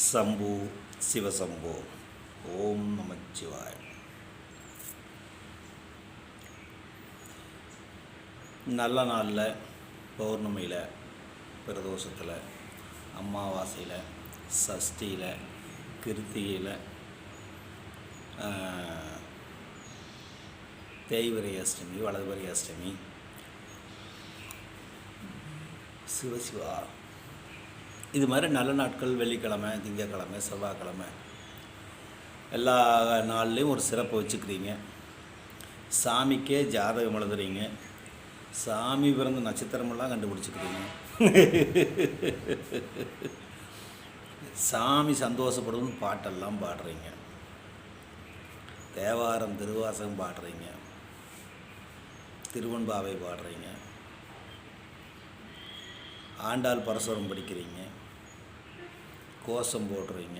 சம்பு சிவசம்பு. ஓம் நமச்சிவாய. நல்ல நாளில், பௌர்ணமியில், பிரதோஷத்தில், அமாவாசையில், சஷ்டியில், கிருத்திகையில், தேய்விரை அஷ்டமி, வலதுவரை அஷ்டமி, சிவசிவா, இது மாதிரி நல்ல நாட்கள் வெள்ளிக்கிழமை, திங்கக்கிழமை, செவ்வாய்க்கிழமை எல்லா நாள்லேயும் ஒரு சிறப்பு வச்சுக்கிறீங்க. சாமிக்கே ஜாதகம் எழுதுறீங்க. சாமி பிறந்த நட்சத்திரமெல்லாம் கண்டுபிடிச்சிக்கிறீங்க. சாமி சந்தோஷப்படுதுன்னு பாட்டெல்லாம் பாடுறீங்க. தேவாரம் திருவாசகம் பாடுறீங்க. திருவெண்பாவை பாடுறீங்க. ஆண்டாள் பரசுரம் படிக்கிறீங்க. கோஷம் போடுறீங்க.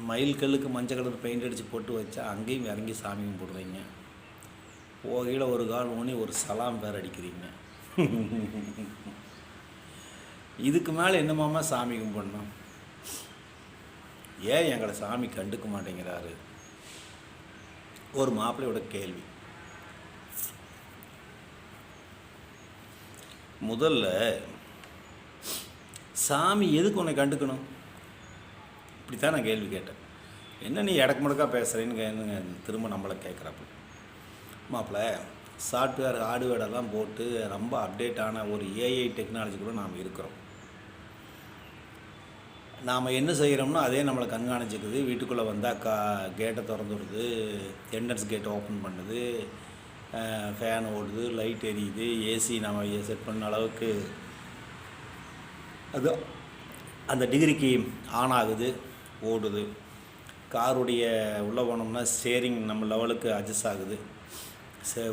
மயில் கல்லுக்கு மஞ்சள் கலர் பெயிண்ட் அடித்து போட்டு வச்சா அங்கேயும் இறங்கி சாமி கும்பிடுறீங்க. போகையில் ஒரு கால் ஊனி ஒரு சலாம் பேர் அடிக்கிறீங்க. இதுக்கு மேலே என்னமாமா சாமி கும்பிடணும்? ஏன் எங்களை சாமி கண்டுக்க மாட்டேங்கிறாரு? ஒரு மாப்பிள்ளையோட கேள்வி. முதல்ல சாமி எதுக்கு உன்னை கண்டுக்கணும்? இப்படி தான் நான் கேள்வி கேட்டேன். என்ன நீ இடக்கு முடக்கா பேசுகிறேன்னு திரும்ப நம்மளை கேட்குறாப்பு. மாப்பிள்ளை, சாஃப்ட்வேர் ஹார்ட்வேர்டெல்லாம் போட்டு ரொம்ப அப்டேட்டான ஒரு ஏஐ டெக்னாலஜி கூட நாம் இருக்கிறோம். நாம் என்ன செய்கிறோம்னா அதே நம்மளை கண்காணிச்சிக்குது. வீட்டுக்குள்ளே வந்தால் கேட்டை திறந்துடுது, என்ட்ரன்ஸ் கேட்டை ஓப்பன் பண்ணுது, ஃபேன் ஓடுது, லைட் எரியுது, ஏசி நம்ம செட் பண்ண அளவுக்கு அது அந்த டிகிரிக்கு ஆன் ஆகுது, ஓடுது. காருடைய உள்ளே போனோம்னா ஸ்டேரிங் நம்ம லெவலுக்கு அட்ஜஸ்ட் ஆகுது.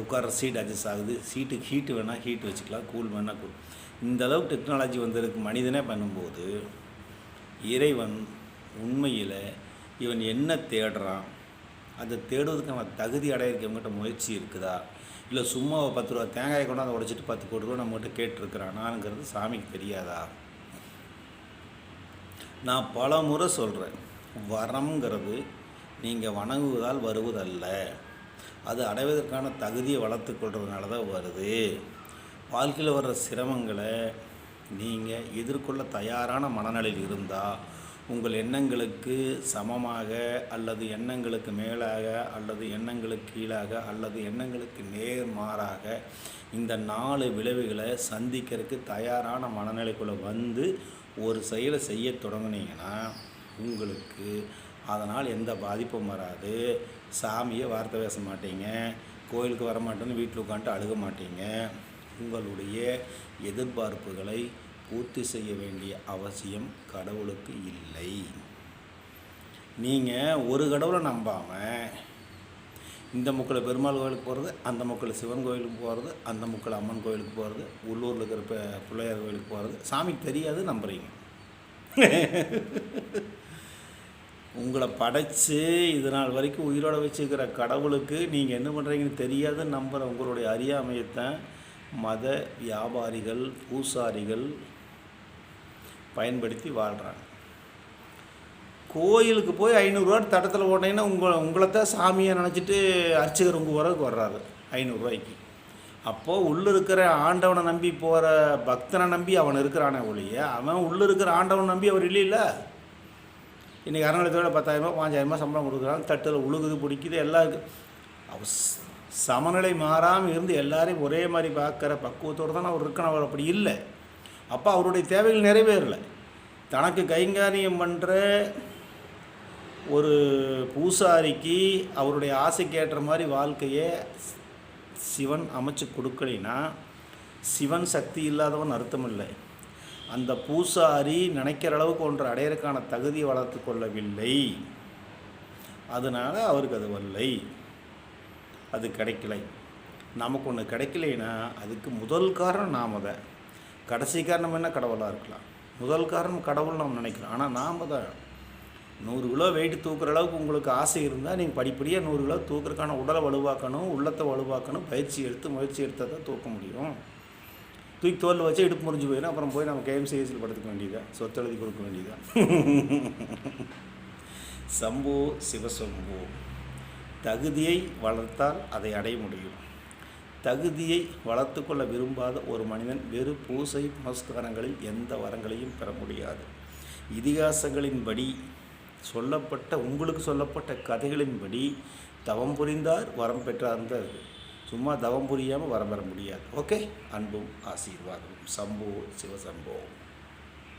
உட்கார சீட் அட்ஜஸ்ட் ஆகுது. சீட்டுக்கு ஹீட்டு வேணால் ஹீட் வச்சுக்கலாம், கூல் வேணால் கூல். இந்த அளவுக்கு டெக்னாலஜி வந்திருக்கு. மனிதனே பண்ணும்போது இறைவன் உண்மையில் இவன் என்ன தேடுறான், அதை தேடுவதுக்கான தகுதி அடையிறதுக்கு இவங்ககிட்ட முயற்சி இருக்குதா, இல்லை சும்மா 10 ரூபா தேங்காயை கொண்டாந்து உடைச்சிட்டு 10 கோடி ரூபா நம்மகிட்ட கேட்டுருக்குறானாங்கிறது சாமிக்கு தெரியாதா? நான் பல முறை சொல்கிறேன், வரம்ங்கிறது நீங்கள் வணங்குவதால் வருவதல்ல, அது அடைவதற்கான தகுதியை வளர்த்து கொள்றதுனால தான் வருது. வாழ்க்கையில் வர்ற சிரமங்களை நீங்கள் எதிர்கொள்ள தயாரான மனநிலையில் இருந்தால் உங்கள் எண்ணங்களுக்கு சமமாக அல்லது எண்ணங்களுக்கு மேலாக அல்லது எண்ணங்களுக்கு கீழாக அல்லது எண்ணங்களுக்கு நேர்மாறாக இந்த 4 விளைவுகளை சந்திக்கிறதுக்கு தயாரான மனநிலைக்குள்ளே வந்து ஒரு செயலை செய்ய தொடங்குனீங்கன்னா உங்களுக்கு அதனால் எந்த பாதிப்பும் வராது. சாமியை வார்த்தை பேச மாட்டீங்க, கோயிலுக்கு வர மாட்டேன்னு வீட்டில் உட்காந்துட்டு அழுக மாட்டீங்க. உங்களுடைய எதிர்பார்ப்புகளை பூர்த்தி செய்ய வேண்டிய அவசியம் கடவுளுக்கு இல்லை. நீங்கள் ஒரு கடவுளை நம்பாமல் இந்த முக்கில் பெருமாள் கோயிலுக்கு போகிறது, அந்த முக்கில் சிவன் கோயிலுக்கு போகிறது, அந்த முக்கில் அம்மன் கோயிலுக்கு போகிறது, உள்ளூரில் இருக்கிற பிள்ளையார் கோயிலுக்கு போகிறது, சாமிக்கு தெரியாது நம்புறீங்க. உங்களை படைத்து இது நாள் வரைக்கும் உயிரோட வச்சுக்கிற கடவுளுக்கு நீங்கள் என்ன பண்ணுறீங்கன்னு தெரியாதுன்னு நம்புகிற உங்களுடைய அறியாமையத்தான் மத வியாபாரிகள், பூசாரிகள் பயன்படுத்தி வாழ்கிறாங்க. கோயிலுக்கு போய் 500 ரூபா தட்டத்தில் ஓட்டினீங்கன்னா உங்களைத்தான் சாமியை நினச்சிட்டு அர்ச்சகர் உங்கள் உறவுக்கு வர்றாரு 500 ரூபாய்க்கு. அப்போது உள்ளே இருக்கிற ஆண்டவனை நம்பி போகிற பக்தனை நம்பி அவன் இருக்கிறானே ஒழிய அவன் உள்ளே இருக்கிற ஆண்டவனை நம்பி அவர் இல்லைல்ல. இன்றைக்கி அறநிலையத்தோட 10,000 ரூபா 5,000 ரூபா சம்பளம் கொடுக்குறாங்க. தட்டில் உழுகுது, பிடிக்குது, எல்லாம் அவர் சமநிலை மாறாமல் இருந்து எல்லாரையும் ஒரே மாதிரி பார்க்குற பக்குவத்தோடு தான் அவர் இருக்கணும். அவர் அப்படி இல்லை. அப்போ அவருடைய தேவைகள் நிறைவேறலை. தனக்கு கைங்காரியம் பண்ணுற ஒரு பூசாரிக்கு அவருடைய ஆசைக்கு ஏற்ற மாதிரி வாழ்க்கையை சிவன் அமைச்சு கொடுக்கலைன்னா சிவன் சக்தி இல்லாதவன் அர்த்தம் இல்லை. அந்த பூசாரி நினைக்கிற அளவுக்கு ஒன்று அடையிறதுக்கான தகுதியை வளர்த்து கொள்ளவில்லை. அதனால் அவருக்கு அது வரலை, அது கிடைக்கலை. நமக்கு ஒன்று கிடைக்கலைன்னா அதுக்கு முதல் காரணம் நாம் தான். கடைசி காரணம் என்ன கடவுளாக இருக்கலாம். முதல் காரணம் கடவுள் நாம் நினைக்கிறோம். ஆனால் நாம் தான் 100 கிலோ வெயிட் தூக்குற அளவுக்கு உங்களுக்கு ஆசை இருந்தால் நீங்கள் படிப்படியாக 100 கிலோ தூக்குறதுக்கான உடலை வலுவாக்கணும், உள்ளத்தை வலுவாக்கணும், முயற்சி எடுத்தால் தான் தூக்க முடியும். தூக்கி தோலில் வச்சு இடுப்பு முறிஞ்சு போயிடும். அப்புறம் போய் நம்ம கேஎம்சிஎஸ்சியில் படுத்துக்க வேண்டியதான், சொத்து எழுதி கொடுக்க வேண்டியதான். சம்போ சிவசம்போ. தகுதியை வளர்த்தால் அதை அடைய முடியும். தகுதியை வளர்த்து கொள்ள விரும்பாத ஒரு மனிதன் வெறும் பூசை புனஸ்காரங்களில் எந்த வரங்களையும் பெற முடியாது. இதிகாசங்களின்படி உங்களுக்கு சொல்லப்பட்ட கதைகளின்படி தவம் புரிந்தார் வரம் பெற்றார். சும்மா தவம் புரியாமல் வரம் பெற முடியாது. ஓகே, அன்பும் ஆசீர்வாதம். சம்போ சிவசம்போ.